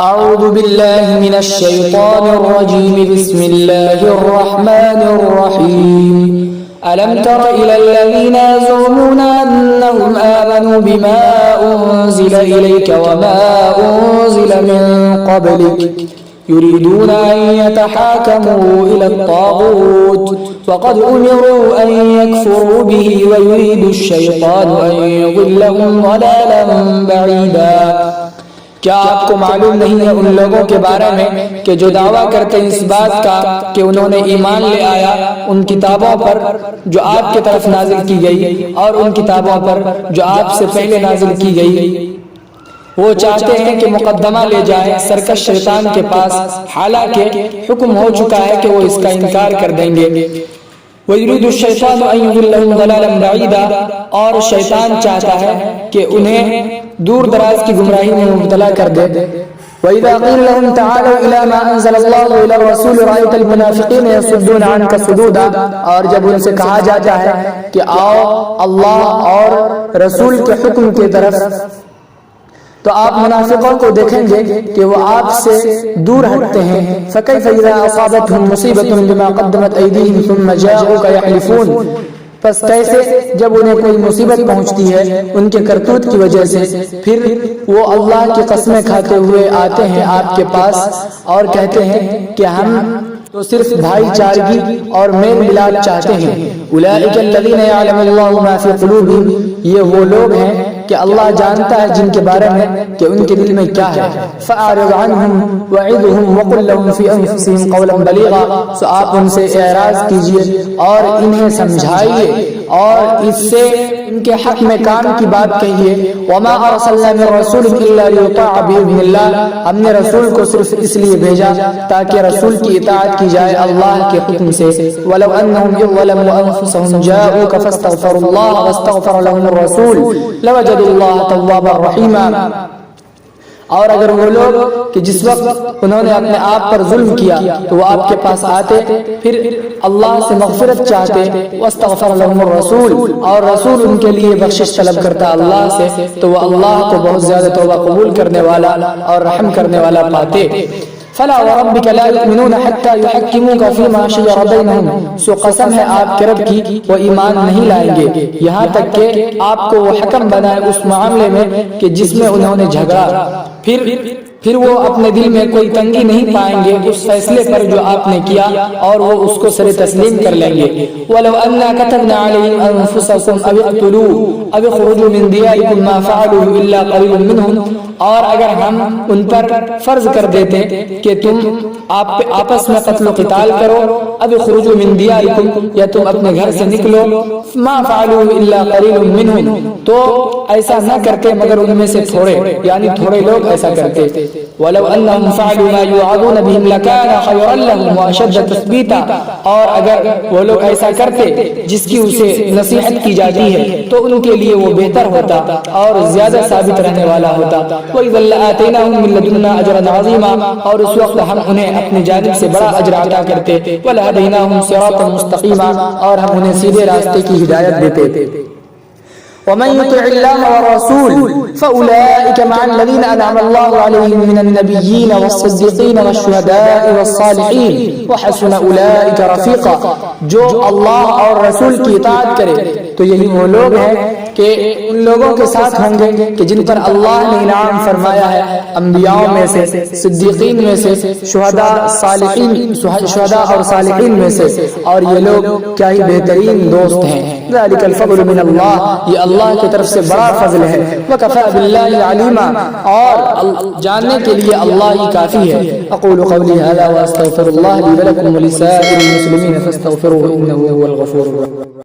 أعوذ بالله من الشيطان الرجيم بسم الله الرحمن الرحيم ألم تر إلى الذين يزعمون أنهم آمنوا بما أنزل إليك وما أنزل من قبلك يريدون أن يتحاكموا إلى الطاغوت وقد أمروا أن يكفروا به ويريد الشيطان أن يضلهم ضلالا بعيدا۔ کیا آپ کو معلوم نہیں ہے ان لوگوں کے بارے میں کہ جو دعویٰ کرتے ہیں اس بات کا کہ انہوں نے ایمان لے آیا ان کتابوں پر جو آپ کی طرف نازل کی گئی اور ان کتابوں پر جو آپ سے پہلے نازل کی گئی، وہ چاہتے ہیں کہ مقدمہ لے جائے سرکش شیطان کے پاس، حالانکہ حکم ہو چکا ہے کہ وہ اس کا انکار کر دیں گے۔ وَيُرِيدُ الشَّيْطَانُ أَن يُضِلَّهُمْ ضَلَالًا بَعِيدًا، اور شیطان چاہتا ہے کہ انہیں دور دراز کی گمراہی میں مبتلا کر دے۔ وَإِذَا قِيلَ لَهُمْ تَعَالَوْا إِلَى مَا أَنزَلَ اللَّهُ وَإِلَى الرَّسُولِ رَأَيْتَ الْمُنَافِقِينَ يَصُدُّونَ عَنْكَ صُدُودًا، اور جب ان سے کہا جاتا ہے کہ آؤ اللہ اور رسول کے حکم کی طرف، تو آپ منافقوں کو دیکھیں گے کہ وہ آپ سے دور ہٹتے ہیں۔ فَكَيْفَ إِذَا أَصَابَتْهُم مُّصِيبَةٌ بِمَا قَدَّمَتْ أَيْدِيهِمْ ثُمَّ جَاءُوكَ يَحْلِفُونَ، پس کیسے جب انہیں کوئی مصیبت پہنچتی ہے ان کے کرتوت کی وجہ سے، پھر وہ اللہ کی قسمیں کھاتے ہوئے آتے ہیں آپ کے پاس اور کہتے ہیں کہ ہم تو صرف بھائی چارگی اور میل ملاپ چاہتے ہیں۔ اولئک الذین یعلم اللہ ما فی قلوبہم، یہ وہ لوگ ہیں کہ اللہ جانتا ہے جن کے بارے میں کہ ان کے دل میں کیا ہے۔ فاعرض عنہم وعظہم وقل لهم فی انفسہم قولا بلیغا، سو آپ ان سے اعراض کیجئے اور انہیں سمجھائیے اور اس سے ان کے حق میں کام کی بات کہیے۔ وما ارسلنا من رسول الا لیطاع باذن اللہ، ہم نے رسول کو صرف اس لیے بھیجا تاکہ رسول کی اطاعت کی جائے اللہ کے حکم سے۔ ولو انہم اذ ظلموا انفسهم جاءوک فاستغفروا اللہ واستغفر لهم الرسول لوجدوا اللہ توابا رحیما، اور اگر وہ لوگ کہ جس وقت انہوں نے اپنے آپ پر ظلم کیا تو وہ آپ کے پاس آتے پھر اللہ سے مغفرت چاہتے، واستغفر لهم الرسول، اور رسول ان کے لیے بخشش طلب کرتا اللہ سے، تو وہ اللہ کو بہت زیادہ توبہ قبول کرنے والا اور رحم کرنے والا پاتے۔ فلا وربك لا يؤمنون حتى يحكموك فيما شجر بينهم، سو قسم ہے آپ کے رب کی وہ ایمان نہیں لائیں گے یہاں تک کہ آپ کو وہ حکم بنائے اس معاملے میں کہ جس میں انہوں نے جھگڑا، پھر وہ اپنے دل میں کوئی تنگی نہیں پائیں گے اس فیصلے پر جو آپ نے کیا اور وہ اس کو سر تسلیم کر لیں گے۔ وَلَوْ أَنَّا كَتَبْنَا عَلَيْهِمْ أَنفُسَكُمْ أَوِ اقْتُلُوا أَوِ اخْرُجُوا مِنْ دِيَارِكُمْ مَا فَعَلُوهُ إِلَّا قَلِيلٌ مِّنْهُمْ، اور اگر ہم ان پر فرض کر دیتے کہ تم آپس میں قتل و قتال کرو، اب اخرجوا من دیارکم، یا تم اپنے گھر سے نکلو، ما فعلوه الا قلیل منهم، تو ایسا نہ کرتے مگر ان میں سے تھوڑے، یعنی تھوڑے لوگ ایسا کرتے۔ ولو انهم فعلوا ما يوعظون به لكان خيرا لهم واشد تثبيتا، اور اگر وہ لوگ ایسا کرتے جس کی اسے نصیحت کی جاتی ہے تو ان کے لیے وہ بہتر ہوتا اور زیادہ ثابت رہنے والا ہوتا۔ وَإِذًا لَآتَيْنَاهُم مِّن لَّدُنَّا أَجْرًا عَظِيمًا، اور اس وقت ہم انہیں اپنی جانب سے بڑا اجر عطا کرتے۔ وَلَهَدَيْنَاهُمْ صِرَاطًا مُّسْتَقِيمًا، اور ہم انہیں سیدھے راستے کی ہدایت دیتے۔ ومن يطع الله والرسول فأولئك مع الذين أنعم الله عليهم من النبيين والصديقين والشهداء والصالحين وحسن أولئك رفيقا، جو اللہ اور رسول کی اطاعت کرے تو یہی وہ لوگ ہیں کہ ان لوگوں کے ساتھ ہوں گے کہ جن پر اللہ نے انعام فرمایا ہے، انبیاء میں سے، صدیقین میں سے، شہداء اور صالحین میں سے، اور یہ لوگ کیا ہی بہترین دوست ہیں۔ ذالک الفضل من اللہ، یہ اللہ کی طرف سے بڑا فضل ہے۔ وکفی باللہ علیما، اور جاننے کے لیے اللہ ہی کافی ہے۔ اقول قولی ھذا واستغفر اللہ لی ولکم ولسائر المسلمین فاستغفروہ انہ هو الغفور الرحیم۔